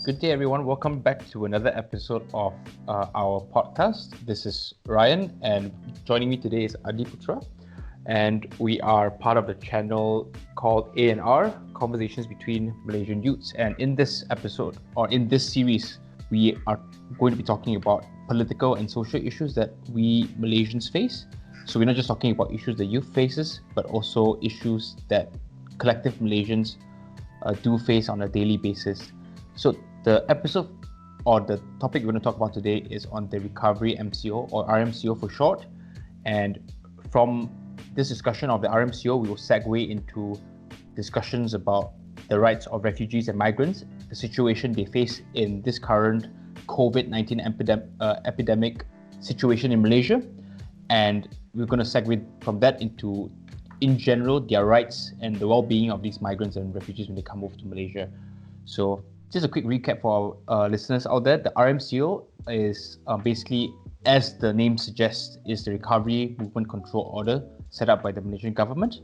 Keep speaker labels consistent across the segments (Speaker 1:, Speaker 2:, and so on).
Speaker 1: Good day, everyone. Welcome back to another episode of our podcast. This is Ryan, and joining me today is Adi Putra, and we are part of the channel called A&R, Conversations Between Malaysian Youths. And in this episode, or in this series, we are going to be talking about political and social issues that we Malaysians face. So we're not just talking about issues the youth faces, but also issues that collective Malaysians do face on a daily basis. So the episode or the topic we're going to talk about today is on the Recovery MCO, or RMCO for short. And from this discussion of the RMCO, we will segue into discussions about the rights of refugees and migrants, the situation they face in this current COVID-19 epidemic situation in Malaysia. And we're going to segue from that into, in general, their rights and the well-being of these migrants and refugees when they come over to Malaysia. So just a quick recap for our listeners out there. The RMCO is basically, as the name suggests, is the Recovery Movement Control Order set up by the Malaysian government.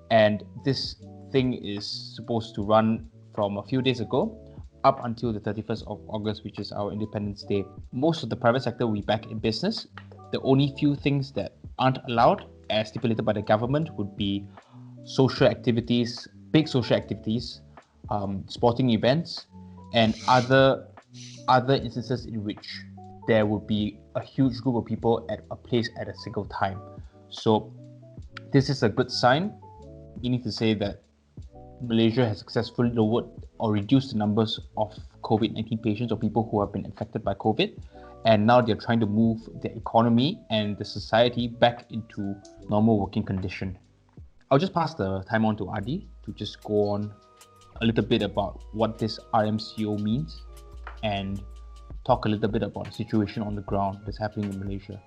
Speaker 1: And this thing is supposed to run from a few days ago up until the 31st of August, which is our Independence Day. Most of the private sector will be back in business. The only few things that aren't allowed, as stipulated by the government, would be social activities, big social activities, sporting events, and other instances in which there would be a huge group of people at a place at a single time. So this is a good sign, meaning to say that Malaysia has successfully lowered or reduced the numbers of COVID-19 patients or people who have been infected by COVID. And now they're trying to move the economy and the society back into normal working condition. I'll just pass the time on to Adi to just go on a little bit about what this RMCO means and talk a little bit about the situation on the ground that's happening in Malaysia.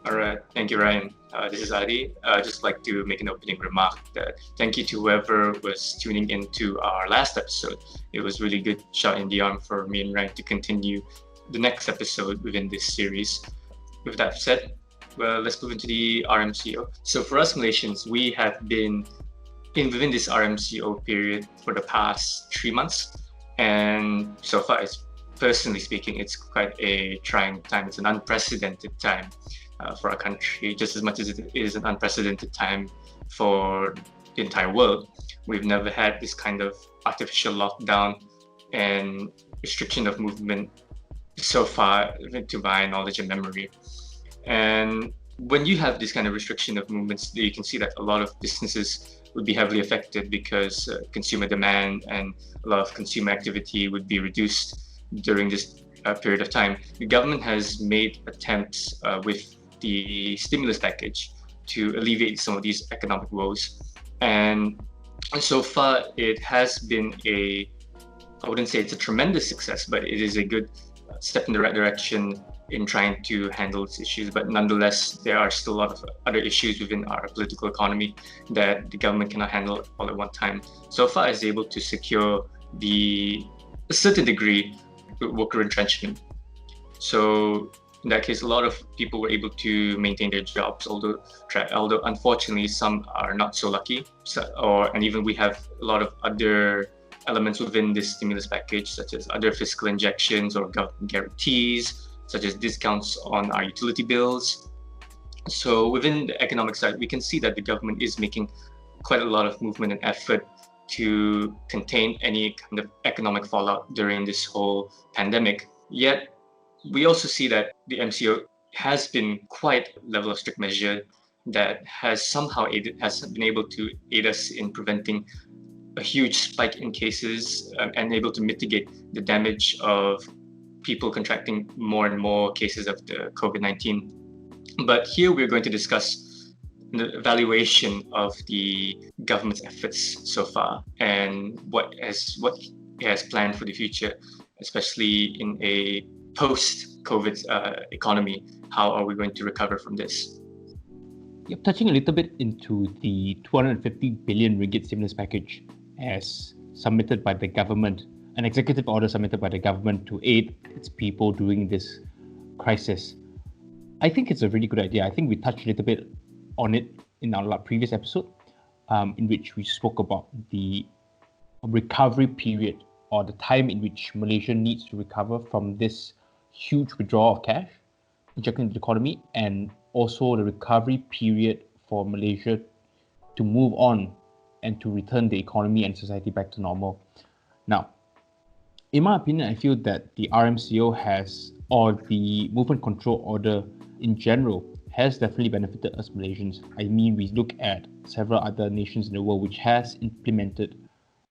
Speaker 2: All right, thank you, Ryan. This is Adi. I'd just like to make an opening remark that thank you to whoever was tuning into our last episode. It was really good shot in the arm for me and Ryan to continue the next episode within this series. With that said, well, let's move into the RMCO. So for us Malaysians, we have been within this RMCO period for the past 3 months, and so far, personally speaking, it's quite a trying time. It's an unprecedented time for our country, just as much as it is an unprecedented time for the entire world. We've never had this kind of artificial lockdown and restriction of movement so far, to my knowledge and memory. And when you have this kind of restriction of movements, you can see that a lot of businesses would be heavily affected because consumer demand and a lot of consumer activity would be reduced during this period of time. The government has made attempts with the stimulus package to alleviate some of these economic woes. And so far, it has been I wouldn't say it's a tremendous success, but it is a good step in the right direction in trying to handle these issues. But nonetheless, there are still a lot of other issues within our political economy that the government cannot handle all at one time. So far, it's able to secure a certain degree worker entrenchment. So in that case, a lot of people were able to maintain their jobs, although unfortunately some are not so lucky. And even we have a lot of other elements within this stimulus package, such as other fiscal injections or government guarantees, such as discounts on our utility bills. So within the economic side, we can see that the government is making quite a lot of movement and effort to contain any kind of economic fallout during this whole pandemic. Yet, we also see that the MCO has been quite a level of strict measure that has been able to aid us in preventing a huge spike in cases and able to mitigate the damage of people contracting more and more cases of the COVID-19. But here we're going to discuss the evaluation of the government's efforts so far and what it has planned for the future, especially in a post-COVID economy. How are we going to recover from this?
Speaker 1: Yep, touching a little bit into the 250 billion ringgit stimulus package as submitted by the government, an executive order submitted by the government to aid its people during this crisis. I think it's a really good idea. I think we touched a little bit on it in our previous episode, in which we spoke about the recovery period or the time in which Malaysia needs to recover from this huge withdrawal of cash injected into the economy, and also the recovery period for Malaysia to move on and to return the economy and society back to normal. Now, in my opinion, I feel that the RMCO has, or the movement control order in general, has definitely benefited us Malaysians. I mean, we look at several other nations in the world which has implemented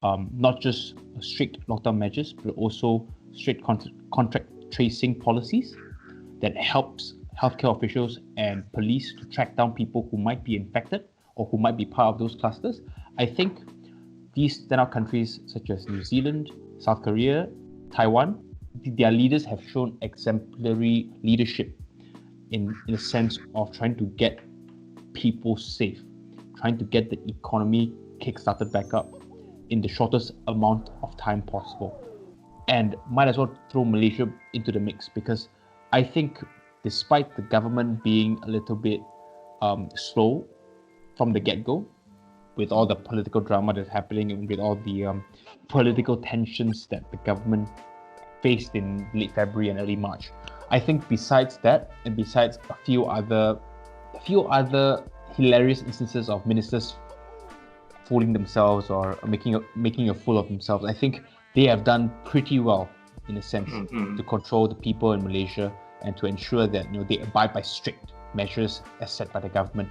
Speaker 1: not just strict lockdown measures, but also strict contract tracing policies that helps healthcare officials and police to track down people who might be infected or who might be part of those clusters. I think these standout countries such as New Zealand, South Korea, Taiwan, their leaders have shown exemplary leadership in the sense of trying to get people safe, trying to get the economy kick-started back up in the shortest amount of time possible. And might as well throw Malaysia into the mix, because I think despite the government being a little bit slow from the get-go, with all the political drama that's happening and with all the political tensions that the government faced in late February and early March, I think besides that, and besides a few other hilarious instances of ministers fooling themselves or making a fool of themselves, I think they have done pretty well in a sense to control the people in Malaysia and to ensure that they abide by strict measures as set by the government.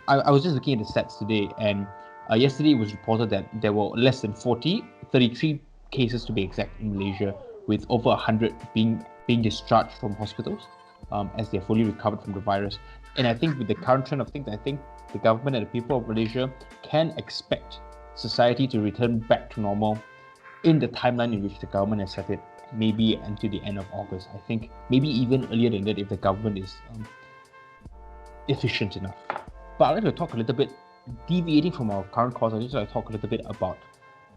Speaker 1: I was just looking at the stats today, and yesterday it was reported that there were less than 33 cases to be exact in Malaysia, with over 100 being discharged from hospitals as they're fully recovered from the virus. And I think with the current trend of things, I think the government and the people of Malaysia can expect society to return back to normal in the timeline in which the government has set it, maybe until the end of August. I think maybe even earlier than that if the government is efficient enough. But I'd like to talk a little bit, deviating from our current course, I'd just like to talk a little bit about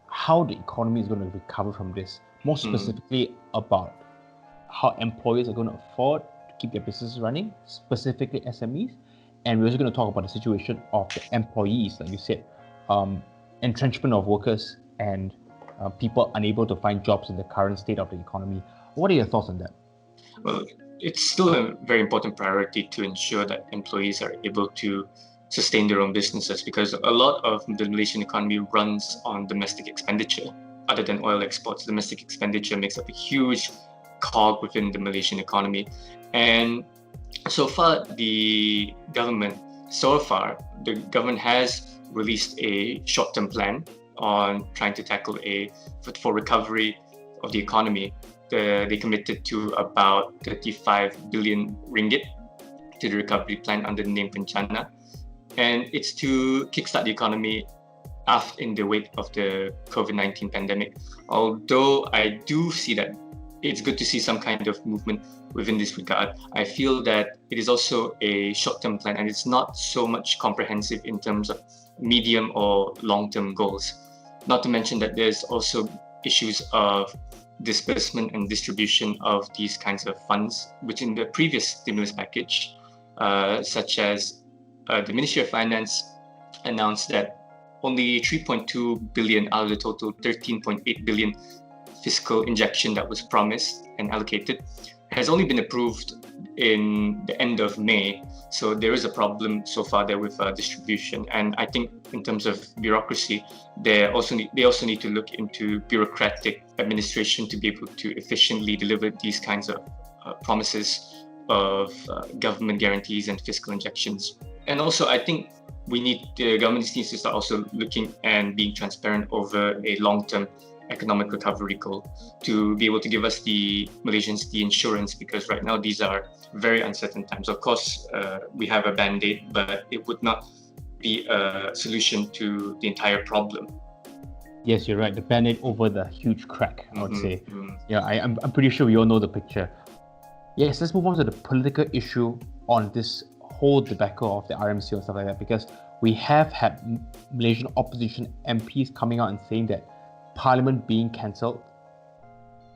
Speaker 1: how the economy is going to recover from this. More specifically about how employers are going to afford to keep their businesses running, specifically SMEs. And we're also going to talk about the situation of the employees, like you said, entrenchment of workers and people unable to find jobs in the current state of the economy. What are your thoughts on that?
Speaker 2: Well, it's still a very important priority to ensure that employees are able to sustain their own businesses, because a lot of the Malaysian economy runs on domestic expenditure. Other than oil exports, domestic expenditure makes up a huge cog within the Malaysian economy. And so far, the government has released a short-term plan on trying to tackle for recovery of the economy. They committed to about 35 billion ringgit to the recovery plan under the name Rencana. And it's to kickstart the economy in the wake of the COVID-19 pandemic. Although I do see that it's good to see some kind of movement within this regard, I feel that it is also a short-term plan and it's not so much comprehensive in terms of medium or long-term goals. Not to mention that there's also issues of disbursement and distribution of these kinds of funds, which in the previous stimulus package, such as the Ministry of Finance announced that only 3.2 billion out of the total 13.8 billion fiscal injection that was promised and allocated has only been approved in the end of May. So there is a problem so far there with distribution. And I think in terms of bureaucracy, they also need to look into bureaucratic administration to be able to efficiently deliver these kinds of promises of government guarantees and fiscal injections. And also, I think the government needs to start also looking and being transparent over a long-term economic recovery goal to be able to give us the Malaysians the insurance, because right now these are very uncertain times. Of course, we have a band-aid, but it would not be a solution to the entire problem.
Speaker 1: Yes, you're right. The band-aid over the huge crack, I would say. Yeah, I'm pretty sure we all know the picture. Yes, let's move on to the political issue on this whole debacle of the RMCO and stuff like that, because we have had Malaysian opposition MPs coming out and saying that Parliament being cancelled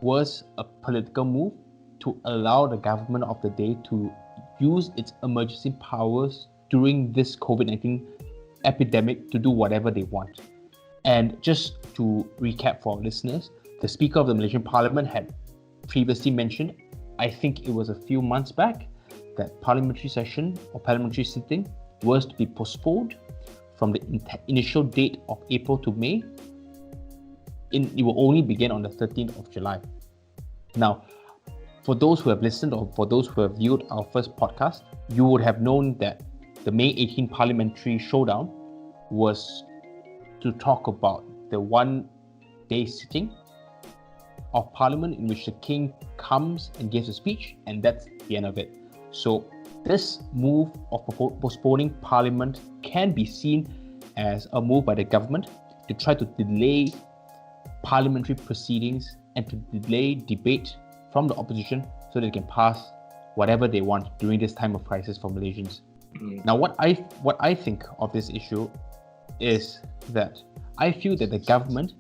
Speaker 1: was a political move to allow the government of the day to use its emergency powers during this COVID-19 epidemic to do whatever they want. And just to recap for our listeners, the Speaker of the Malaysian Parliament had previously mentioned, I think it was a few months back, that parliamentary session or parliamentary sitting was to be postponed from the initial date of April to May. It will only begin on the 13th of July. Now, for those who have listened or for those who have viewed our first podcast, you would have known that the May 18 parliamentary showdown was to talk about the one-day sitting of Parliament in which the King comes and gives a speech, and that's the end of it. So this move of postponing Parliament can be seen as a move by the government to try to delay parliamentary proceedings and to delay debate from the opposition so they can pass whatever they want during this time of crisis for Malaysians. Now, what I think of this issue is that I feel that the government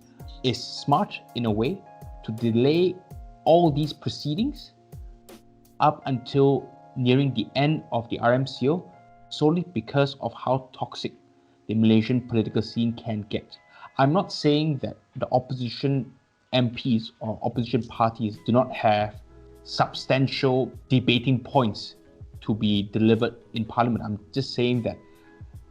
Speaker 1: is smart in a way to delay all these proceedings up until nearing the end of the RMCO solely because of how toxic the Malaysian political scene can get. I'm not saying that the opposition MPs or opposition parties do not have substantial debating points to be delivered in Parliament. I'm just saying that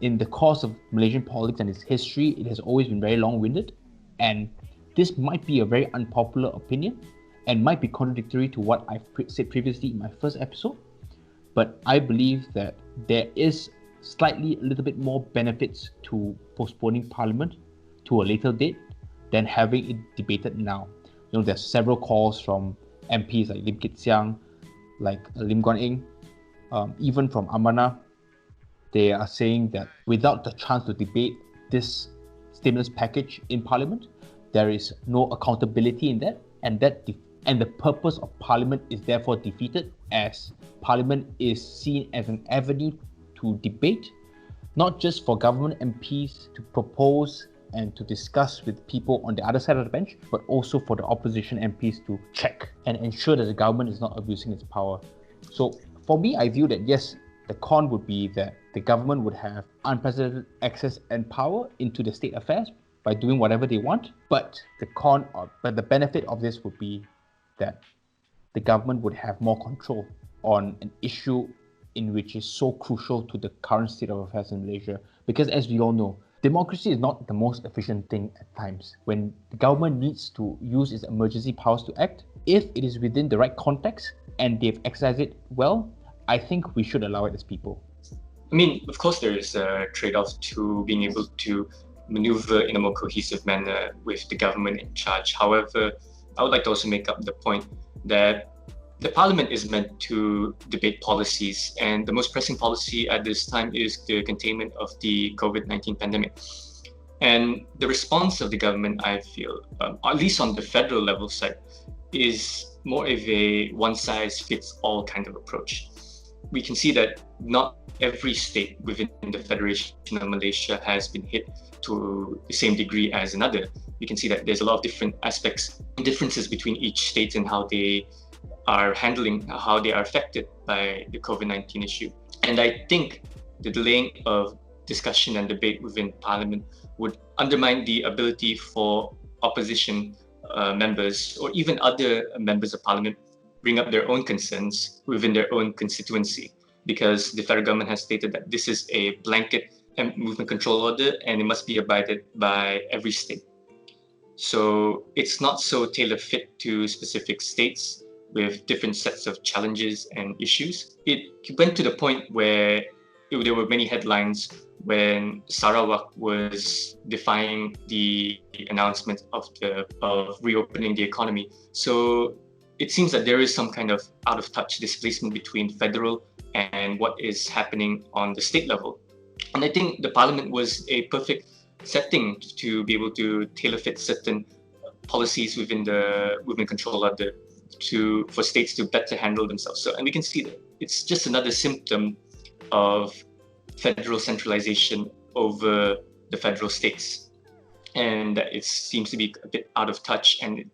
Speaker 1: in the course of Malaysian politics and its history, it has always been very long-winded, and this might be a very unpopular opinion and might be contradictory to what I've said previously in my first episode, but I believe that there is slightly a little bit more benefits to postponing Parliament to a later date than having it debated now. There's several calls from MPs like Lim Kit Siang, like Lim Guan Eng, even from Amanah. They are saying that without the chance to debate this stimulus package in Parliament, there is no accountability in that, and the purpose of Parliament is therefore defeated, as Parliament is seen as an avenue to debate, not just for government MPs to propose and to discuss with people on the other side of the bench, but also for the opposition MPs to check and ensure that the government is not abusing its power. So for me, I view that yes, the con would be that the government would have unprecedented access and power into the state affairs by doing whatever they want, but the benefit of this would be that the government would have more control on an issue in which is so crucial to the current state of affairs in Malaysia. Because as we all know, democracy is not the most efficient thing at times. When the government needs to use its emergency powers to act, if it is within the right context and they've exercised it well, I think we should allow it as people.
Speaker 2: I mean, of course, there is a trade-off to being able to maneuver in a more cohesive manner with the government in charge. However, I would like to also make up the point that the Parliament is meant to debate policies, and the most pressing policy at this time is the containment of the COVID-19 pandemic. And the response of the government, I feel, at least on the federal level side, is more of a one-size-fits-all kind of approach. We can see that not every state within the Federation of Malaysia has been hit to the same degree as another. We can see that there's a lot of different aspects, differences between each state and how they are handling, how they are affected by the COVID-19 issue. And I think the delaying of discussion and debate within Parliament would undermine the ability for opposition members or even other members of Parliament bring up their own concerns within their own constituency, because the federal government has stated that this is a blanket movement control order and it must be abided by every state. So it's not so tailor-fit to specific states with different sets of challenges and issues. It went to the point where there were many headlines when Sarawak was defying the announcement of reopening the economy. So it seems that there is some kind of out-of-touch displacement between federal and what is happening on the state level. And I think the Parliament was a perfect setting to be able to tailor-fit certain policies within the movement control order for states to better handle themselves. So, and we can see that it's just another symptom of federal centralization over the federal states, and that it seems to be a bit out of touch, and it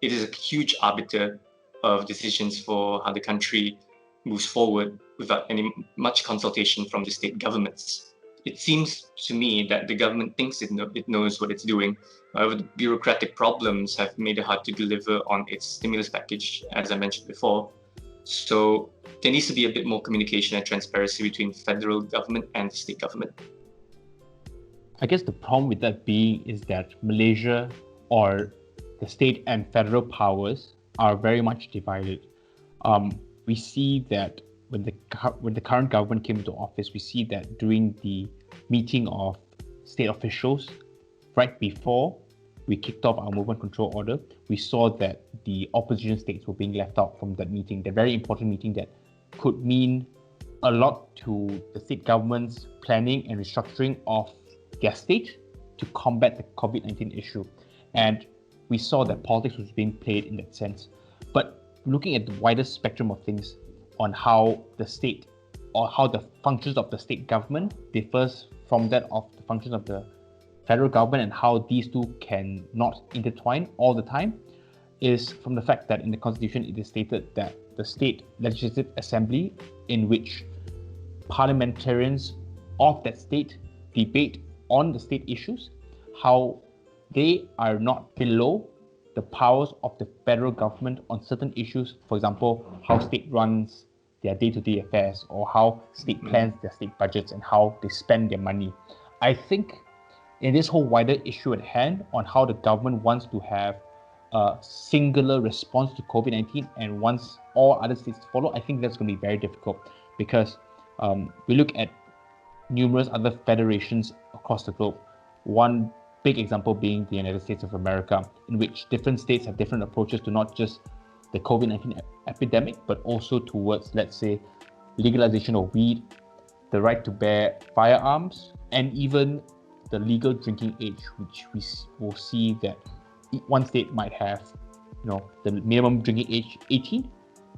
Speaker 2: is a huge arbiter of decisions for how the country moves forward without much consultation from the state governments. it seems to me that the government thinks it knows what it's doing. However, the bureaucratic problems have made it hard to deliver on its stimulus package, as I mentioned before. So there needs to be a bit more communication and transparency between federal government and the state government.
Speaker 1: I guess the problem with that being is that Malaysia, or the state and federal powers, are very much divided. We see that when the current government came into office, we see that during the meeting of state officials, right before we kicked off our movement control order, we saw that the opposition states were being left out from that meeting, the very important meeting that could mean a lot to the state government's planning and restructuring of their state to combat the COVID-19 issue. And we saw that politics was being played in that sense. But looking at the wider spectrum of things on how the state, or how the functions of the state government differs from that of the functions of the federal government, and how these two can not intertwine all the time, is from the fact that in the constitution it is stated that the state legislative assembly, in which parliamentarians of that state debate on the state issues, how they are not below the powers of the federal government on certain issues. For example, how state runs their day-to-day affairs, or how state plans their state budgets and how they spend their money. I think in this whole wider issue at hand on how the government wants to have a singular response to COVID-19 and wants all other states to follow, I think that's going to be very difficult, because we look at numerous other federations across the globe. One big example being the United States of America, in which different states have different approaches to not just the COVID-19 epidemic, but also towards, let's say, legalization of weed, the right to bear firearms, and even the legal drinking age, which we will see that one state might have, the minimum drinking age 18,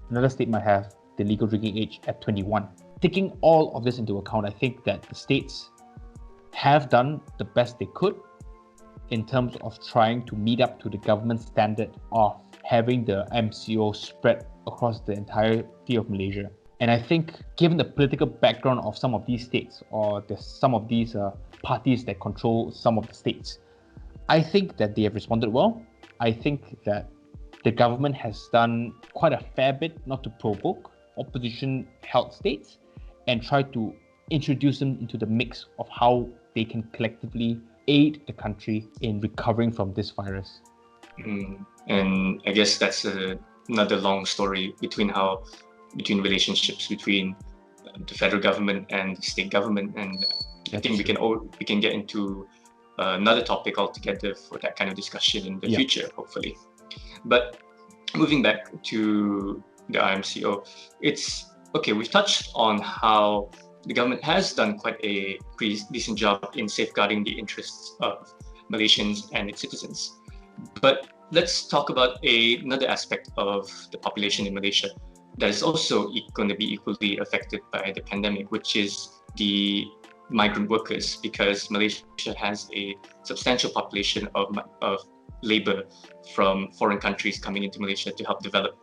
Speaker 1: another state might have the legal drinking age at 21. Taking all of this into account, I think that the states have done the best they could in terms of trying to meet up to the government standard of having the RMCO spread across the entirety of Malaysia. And I think, given the political background of some of these states, or some of these parties that control some of the states, I think that they have responded well. I think that the government has done quite a fair bit not to provoke opposition-held states and try to introduce them into the mix of how they can collectively aid the country in recovering from this virus.
Speaker 2: And I guess that's another long story between relationships between the federal government and the state government, and I think we can get into another topic altogether for that kind of discussion in the future, hopefully. But moving back to the RMCO, it's okay. We've touched on how the government has done quite a pretty decent job in safeguarding the interests of Malaysians and its citizens. But let's talk about another aspect of the population in Malaysia that is also going to be equally affected by the pandemic, which is the migrant workers, because Malaysia has a substantial population of labor from foreign countries coming into Malaysia to help develop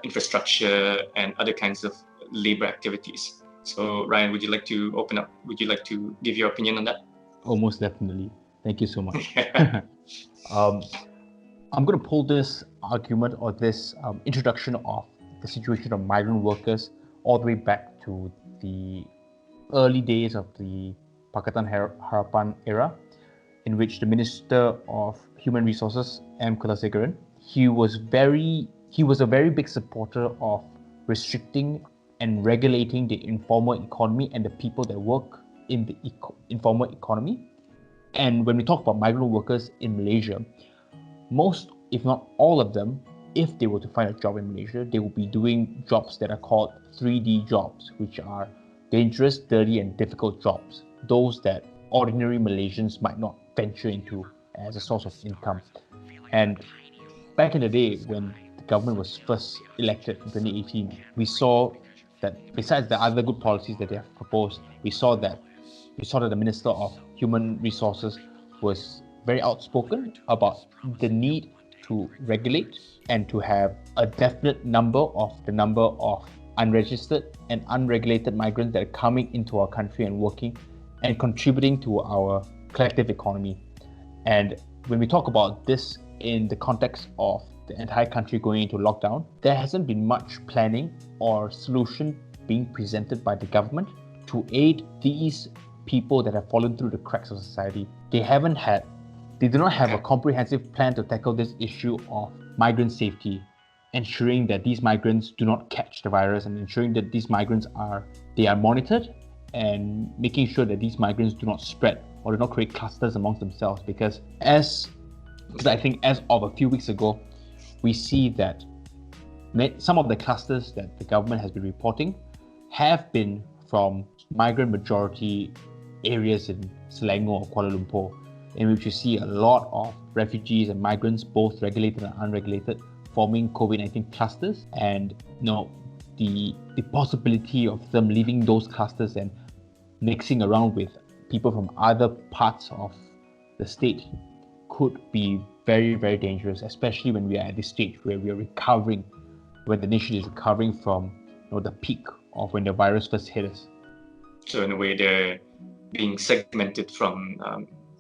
Speaker 2: infrastructure and other kinds of labor activities. So Ryan, would you like to open up? Would you like to give your opinion on that?
Speaker 1: Oh, most definitely. Thank you so much. I'm going to pull this argument, or this introduction of the situation of migrant workers, all the way back to the early days of the Pakatan Harapan era, in which the Minister of Human Resources, M. Kulasegaran, he was a very big supporter of restricting and regulating the informal economy and the people that work in the informal economy. And when we talk about migrant workers in Malaysia, most, if not all of them, if they were to find a job in Malaysia, they will be doing jobs that are called 3D jobs, which are dangerous, dirty, and difficult jobs. Those that ordinary Malaysians might not venture into as a source of income. And back in the day, when the government was first elected in 2018, we saw that besides the other good policies that they have proposed, we saw that the Minister of Human Resources was very outspoken about the need to regulate and to have a definite number of unregistered and unregulated migrants that are coming into our country and working, and contributing to our collective economy. And when we talk about this in the context of the entire country going into lockdown, there hasn't been much planning or solution being presented by the government to aid these people that have fallen through the cracks of society. They do not have a comprehensive plan to tackle this issue of migrant safety, ensuring that these migrants do not catch the virus and ensuring that these migrants are monitored and making sure that these migrants do not spread or do not create clusters amongst themselves. Because I think as of a few weeks ago, we see that some of the clusters that the government has been reporting have been from migrant majority areas in Selangor or Kuala Lumpur, in which you see a lot of refugees and migrants, both regulated and unregulated, forming COVID-19 clusters. And the possibility of them leaving those clusters and mixing around with people from other parts of the state could be very, very dangerous, especially when we are at this stage where we are recovering, when the nation is recovering from the peak of when the virus first hit us.
Speaker 2: So in a way, they're being segmented from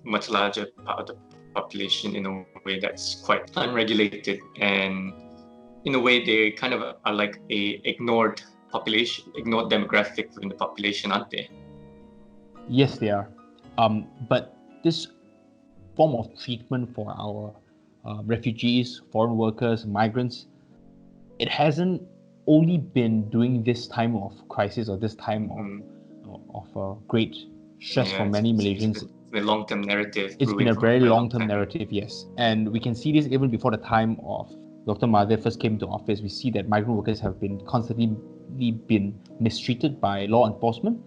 Speaker 2: much larger part of the population in a way that's quite unregulated, and in a way they kind of are like a ignored demographic within the population, aren't they?
Speaker 1: Yes, they are. But this form of treatment for our refugees, foreign workers, migrants, it hasn't only been during this time of crisis or this time of great stress for many Malaysians.
Speaker 2: It's been a long-term narrative.
Speaker 1: It's been a very long-term narrative, yes. And we can see this even before the time of Dr. Mahathir first came into office. We see that migrant workers have been constantly been mistreated by law enforcement,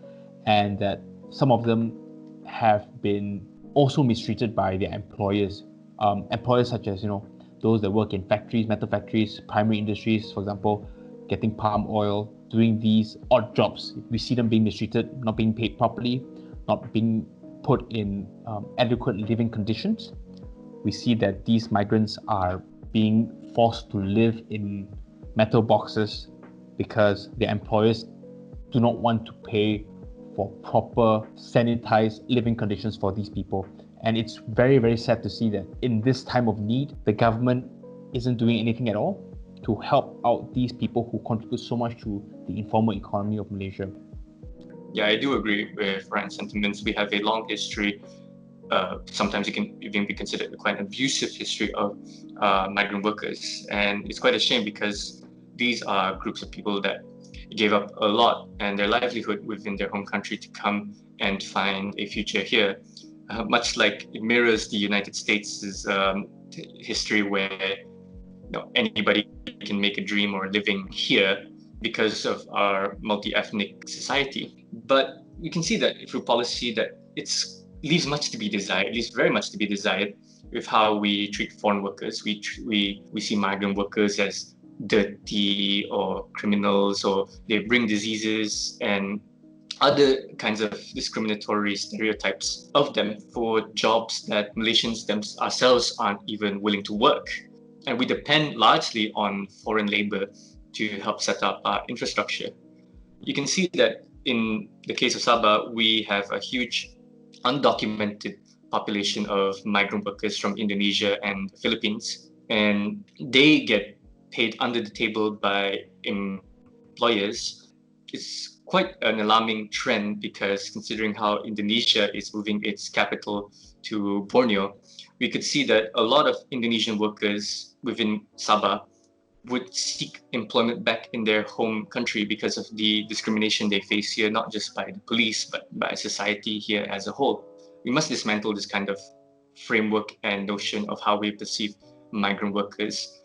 Speaker 1: and that some of them have been also mistreated by their employers. Employers such as those that work in factories, metal factories, primary industries, for example, getting palm oil, doing these odd jobs. We see them being mistreated, not being paid properly, not being put in adequate living conditions. We see that these migrants are being forced to live in metal boxes because their employers do not want to pay for proper sanitized living conditions for these people. And it's very, very sad to see that in this time of need, the government isn't doing anything at all to help out these people who contribute so much to the informal economy of Malaysia.
Speaker 2: Yeah, I do agree with Ryan's sentiments. We have a long history. Sometimes it can even be considered quite an abusive history of migrant workers. And it's quite a shame because these are groups of people that gave up a lot and their livelihood within their home country to come and find a future here. Much like it mirrors the United States' history, where anybody can make a dream or a living here because of our multi-ethnic society. But you can see that through policy that it leaves much to be desired, leaves very much to be desired with how we treat foreign workers. We see migrant workers as dirty or criminals, or they bring diseases and other kinds of discriminatory stereotypes of them for jobs that Malaysians ourselves aren't even willing to work. And we depend largely on foreign labor to help set up our infrastructure. You can see that in the case of Sabah, we have a huge undocumented population of migrant workers from Indonesia and the Philippines, and they get paid under the table by employers. It's quite an alarming trend because considering how Indonesia is moving its capital to Borneo, we could see that a lot of Indonesian workers within Sabah would seek employment back in their home country because of the discrimination they face here, not just by the police, but by society here as a whole. We must dismantle this kind of framework and notion of how we perceive migrant workers.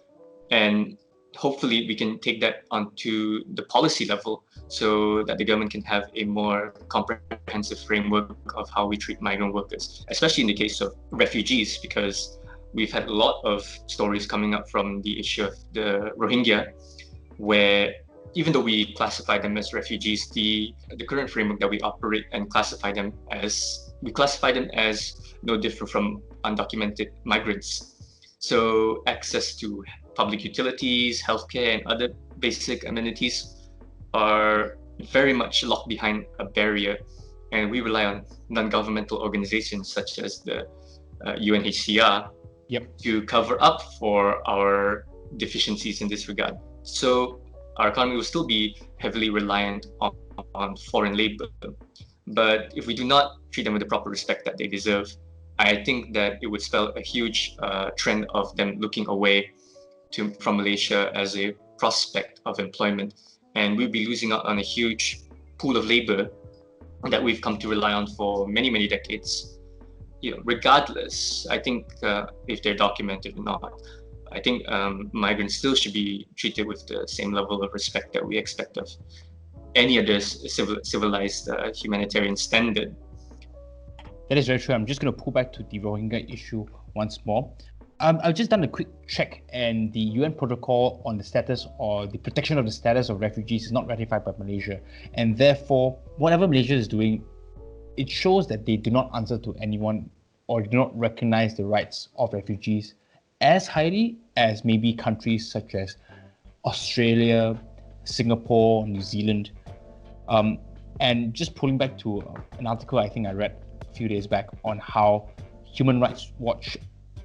Speaker 2: And hopefully we can take that onto the policy level so that the government can have a more comprehensive framework of how we treat migrant workers, especially in the case of refugees, because we've had a lot of stories coming up from the issue of the Rohingya, where even though we classify them as refugees, the current framework that we operate and classify them as no different from undocumented migrants. So access to public utilities, healthcare, and other basic amenities are very much locked behind a barrier. and we rely on non-governmental organizations such as the UNHCR to cover up for our deficiencies in this regard. So our economy will still be heavily reliant on foreign labor. But if we do not treat them with the proper respect that they deserve, I think that it would spell a huge trend of them looking away from Malaysia as a prospect of employment. And we'll be losing out on a huge pool of labor that we've come to rely on for many, many decades. Regardless, I think if they're documented or not, I think migrants still should be treated with the same level of respect that we expect of any other civilized humanitarian standard.
Speaker 1: That is very true. I'm just going to pull back to the Rohingya issue once more. I've just done a quick check, and the UN protocol on the status or the protection of the status of refugees is not ratified by Malaysia. And therefore, whatever Malaysia is doing, it shows that they do not answer to anyone or do not recognize the rights of refugees as highly as maybe countries such as Australia, Singapore, New Zealand. And just pulling back to an article I think I read a few days back on how Human Rights Watch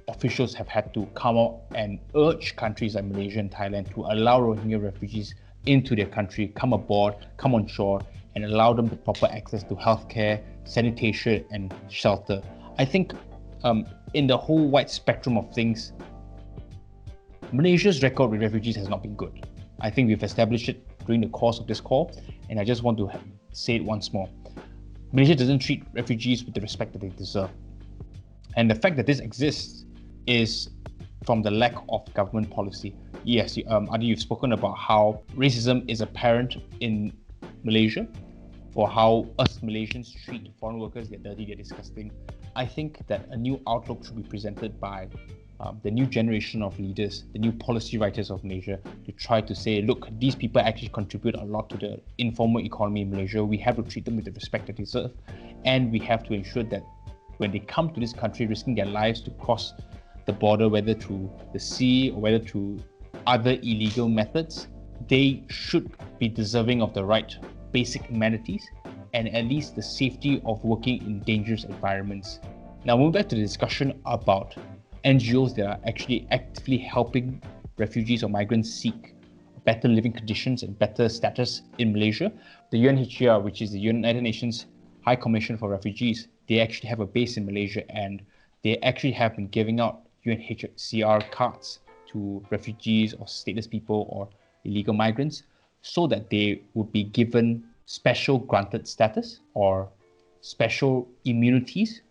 Speaker 1: officials have had to come out and urge countries like Malaysia and Thailand to allow Rohingya refugees into their country, come aboard, come on shore, and allow them the proper access to healthcare, sanitation, and shelter. I think in the whole wide spectrum of things, Malaysia's record with refugees has not been good. I think we've established it during the course of this call, and I just want to say it once more. Malaysia doesn't treat refugees with the respect that they deserve. And the fact that this exists is from the lack of government policy. Yes, Adi, you've spoken about how racism is apparent in Malaysia, for how us Malaysians treat foreign workers. They're dirty, they're disgusting. I think that a new outlook should be presented by the new generation of leaders, the new policy writers of Malaysia, to try to say, look, these people actually contribute a lot to the informal economy in Malaysia. We have to treat them with the respect that they deserve, and we have to ensure that when they come to this country, risking their lives to cross the border, whether through the sea or whether through other illegal methods, they should be deserving of the right basic amenities and at least the safety of working in dangerous environments. Now, moving back to the discussion about NGOs that are actually actively helping refugees or migrants seek better living conditions and better status in Malaysia, the UNHCR, which is the United Nations High Commission for Refugees, they actually have a base in Malaysia, and they actually have been giving out UNHCR cards to refugees or stateless people or illegal migrants so that they would be given special granted status or special immunities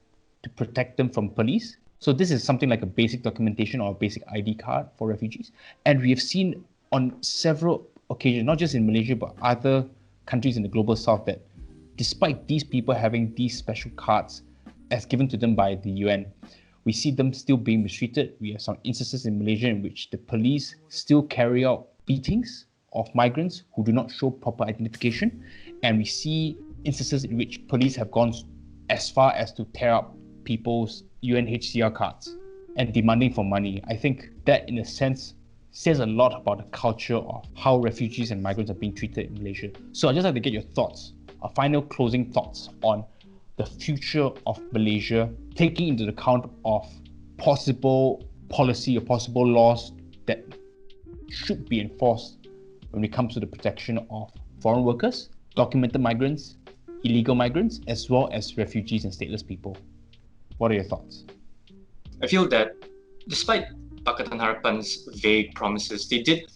Speaker 1: to protect them from police. So this is something like a basic documentation or a basic ID card for refugees. And we have seen on several occasions, not just in Malaysia, but other countries in the global south, that despite these people having these special cards as given to them by the UN, we see them still being mistreated. We have some instances in Malaysia in which the police still carry out beatings of migrants who do not show proper identification. And we see instances in which police have gone as far as to tear up people's UNHCR cards and demanding for money. I think that, in a sense, says a lot about the culture of how refugees and migrants are being treated in Malaysia. So I'd just like to get your thoughts, final closing thoughts on the future of Malaysia, taking into account of possible policy or possible laws that should be enforced when it comes to the protection of foreign workers, documented migrants, illegal migrants, as well as refugees and stateless people. What are your thoughts?
Speaker 2: I feel that despite Pakatan Harapan's vague promises, they did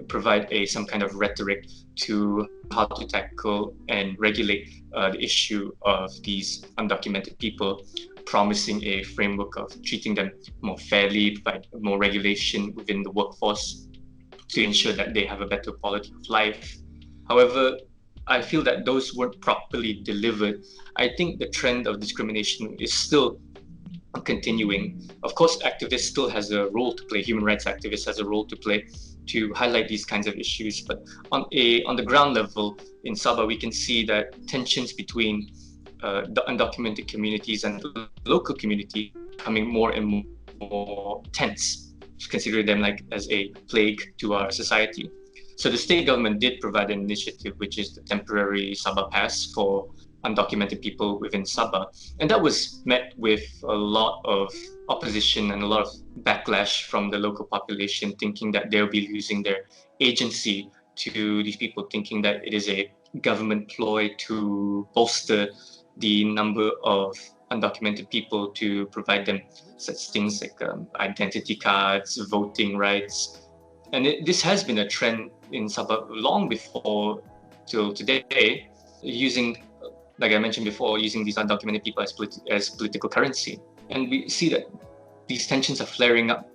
Speaker 2: provide some kind of rhetoric to how to tackle and regulate the issue of these undocumented people, promising a framework of treating them more fairly, provide more regulation within the workforce to ensure that they have a better quality of life. However, I feel that those weren't properly delivered. I think the trend of discrimination is still continuing. Of course, activists still has a role to play. Human rights activists has a role to play to highlight these kinds of issues. But on the ground level in Sabah, we can see that tensions between the undocumented communities and the local community becoming more and more tense, considering them like as a plague to our society. So the state government did provide an initiative, which is the temporary Sabah Pass for undocumented people within Sabah. And that was met with a lot of opposition and a lot of backlash from the local population, thinking that they'll be losing their agency to these people, thinking that it is a government ploy to bolster the number of undocumented people to provide them such things like identity cards, voting rights. And this has been a trend in Sabah long before till today, using, like I mentioned before, using these undocumented people as political currency. And we see that these tensions are flaring up,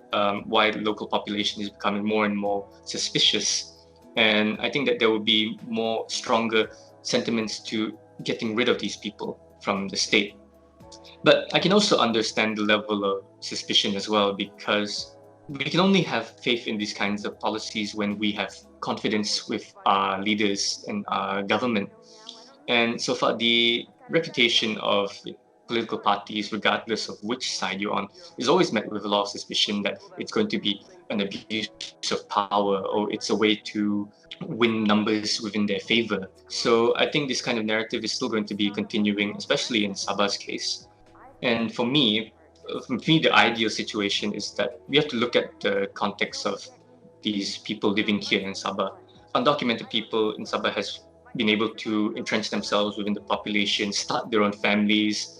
Speaker 2: why the local population is becoming more and more suspicious. And I think that there will be more stronger sentiments to getting rid of these people from the state. But I can also understand the level of suspicion as well, because we can only have faith in these kinds of policies when we have confidence with our leaders and our government. And so far, the reputation of political parties, regardless of which side you're on, is always met with a lot of suspicion that it's going to be an abuse of power, or it's a way to win numbers within their favor. So I think this kind of narrative is still going to be continuing, especially in Sabah's case. And for me, the ideal situation is that we have to look at the context of these people living here in Sabah. Undocumented people in Sabah has been able to entrench themselves within the population, start their own families.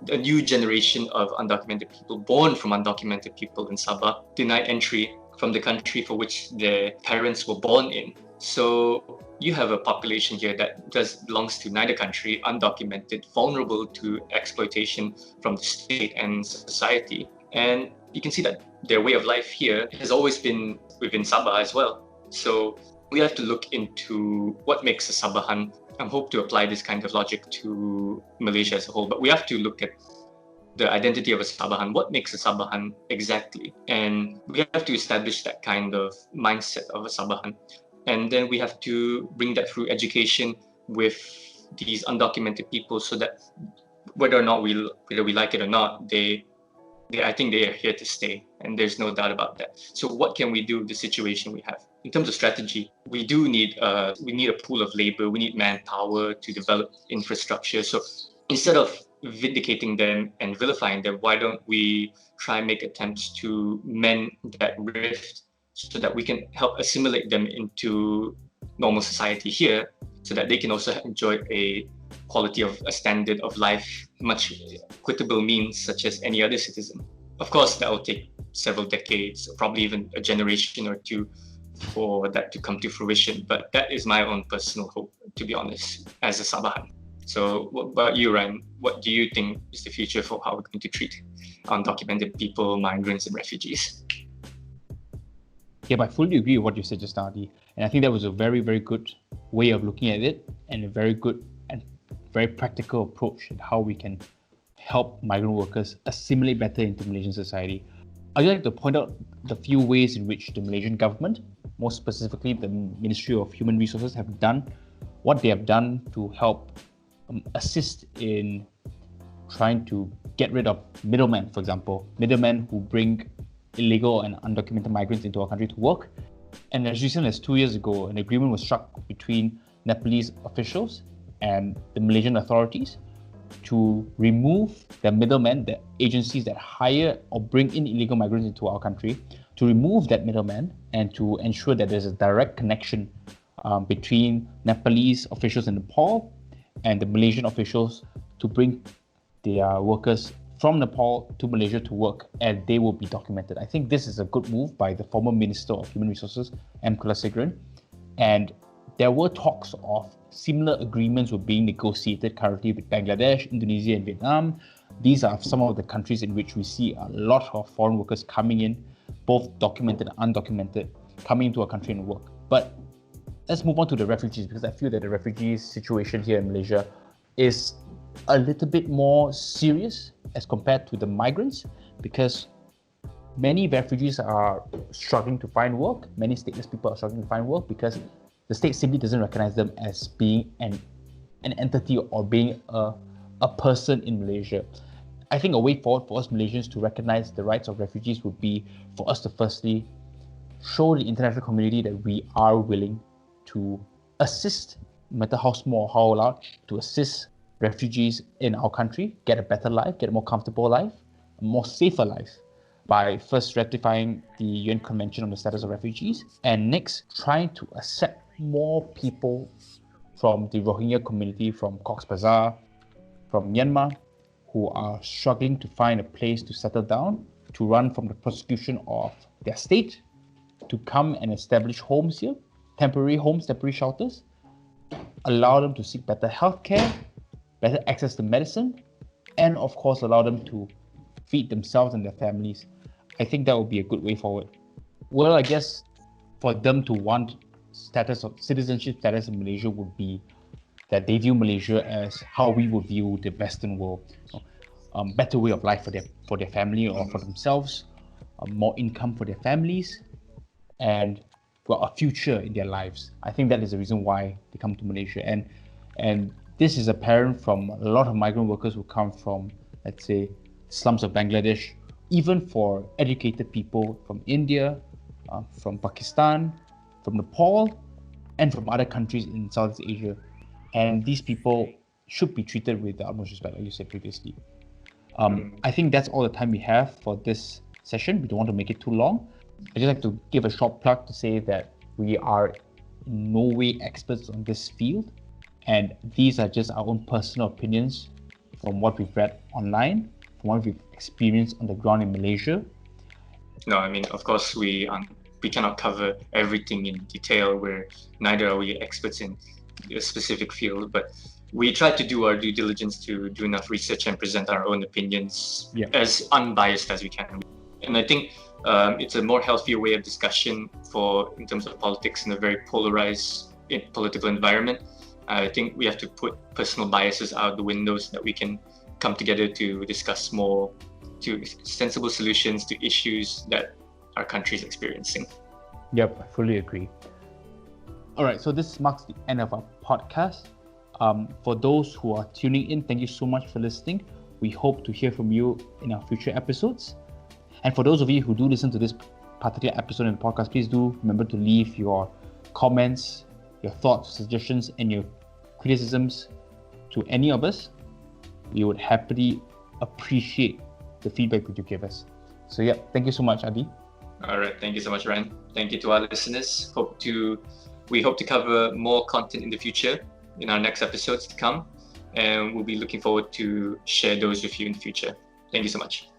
Speaker 2: A new generation of undocumented people born from undocumented people in Sabah denied entry from the country for which their parents were born in. So you have a population here that belongs to neither country, undocumented, vulnerable to exploitation from the state and society. And you can see that their way of life here has always been within Sabah as well. So we have to look into what makes a Sabahan. I hope to apply this kind of logic to Malaysia as a whole, but we have to look at the identity of a Sabahan. What makes a Sabahan exactly? And we have to establish that kind of mindset of a Sabahan. And then we have to bring that through education with these undocumented people, so that whether we like it or not, I think they are here to stay, and there's no doubt about that. So what can we do with the situation we have? In terms of strategy, we need a pool of labor, we need manpower to develop infrastructure. So instead of vindicating them and vilifying them, why don't we try and make attempts to mend that rift, so that we can help assimilate them into normal society here, so that they can also enjoy a quality of a standard of life, much equitable means, such as any other citizen. Of course, that will take several decades, probably even a generation or two, for that to come to fruition. But that is my own personal hope, to be honest, as a Sabahan. So what about you, Ryan? What do you think is the future for how we're going to treat undocumented people, migrants, and refugees?
Speaker 1: Yeah, but I fully agree with what you said just now, Adi. And I think that was a very, very good way of looking at it, and a very good and very practical approach at how we can help migrant workers assimilate better into Malaysian society. I'd like to point out the few ways in which the Malaysian government, more specifically the Ministry of Human Resources, have done what they have done to help assist in trying to get rid of middlemen, for example, middlemen who bring illegal and undocumented migrants into our country to work. And as recent as 2 years ago, an agreement was struck between Nepalese officials and the Malaysian authorities to remove the middlemen, the agencies that hire or bring in illegal migrants into our country, to remove that middleman and to ensure that there's a direct connection between Nepalese officials in Nepal and the Malaysian officials to bring their workers from Nepal to Malaysia to work, and they will be documented. I think this is a good move by the former Minister of Human Resources, M. Kulasekharan, and there were talks of similar agreements were being negotiated currently with Bangladesh, Indonesia, and Vietnam. These are some of the countries in which we see a lot of foreign workers coming in, both documented and undocumented, coming into our country and work. But let's move on to the refugees, because I feel that the refugee situation here in Malaysia is a little bit more serious as compared to the migrants, because many refugees are struggling to find work. Many stateless people are struggling to find work because the state simply doesn't recognize them as being an entity or being a person in Malaysia. I think a way forward for us Malaysians to recognize the rights of refugees would be for us to firstly show the international community that we are willing to assist, no matter how small or how large, to assist refugees in our country get a better life, get a more comfortable life, a more safer life by first ratifying the UN Convention on the Status of Refugees, and next trying to accept more people from the Rohingya community from Cox's Bazar, from Myanmar, who are struggling to find a place to settle down, to run from the persecution of their state, to come and establish homes here, temporary homes, temporary shelters, allow them to seek better healthcare, better access to medicine, and of course allow them to feed themselves and their families. I think that would be a good way forward. Well, I guess for them to want status of citizenship status in Malaysia would be that they view Malaysia as how we would view the Western world. Better way of life for their family or for themselves, more income for their families, and a future in their lives. I think that is the reason why they come to Malaysia. And this is apparent from a lot of migrant workers who come from, let's say, slums of Bangladesh, even for educated people from India, from Pakistan, from Nepal, and from other countries in Southeast Asia. And these people should be treated with the utmost respect, like you said previously. I think that's all the time we have for this session. We don't want to make it too long. I'd just like to give a short plug to say that we are in no way experts on this field, and these are just our own personal opinions from what we've read online, from what we've experienced on the ground in Malaysia.
Speaker 2: No, I mean, of course, we cannot cover everything in detail. Neither are we experts in a specific field, but we try to do our due diligence to do enough research and present our own opinions as unbiased as we can. And I think it's a more healthier way of discussion in terms of politics in a very polarized political environment. I think we have to put personal biases out the window so that we can come together to discuss more to sensible solutions to issues that our country is experiencing.
Speaker 1: Yep, I fully agree. All right, so this marks the end of our podcast. For those who are tuning in, thank you so much for listening. We hope to hear from you in our future episodes. And for those of you who do listen to this particular episode in the podcast, please do remember to leave your comments, your thoughts, suggestions, and your criticisms to any of us. We would happily appreciate the feedback that you give us. So yeah, thank you so much, Adi.
Speaker 2: All right, thank you so much, Ryan. Thank you to our listeners. We hope to cover more content in the future in our next episodes to come, and we'll be looking forward to share those with you in the future. Thank you so much.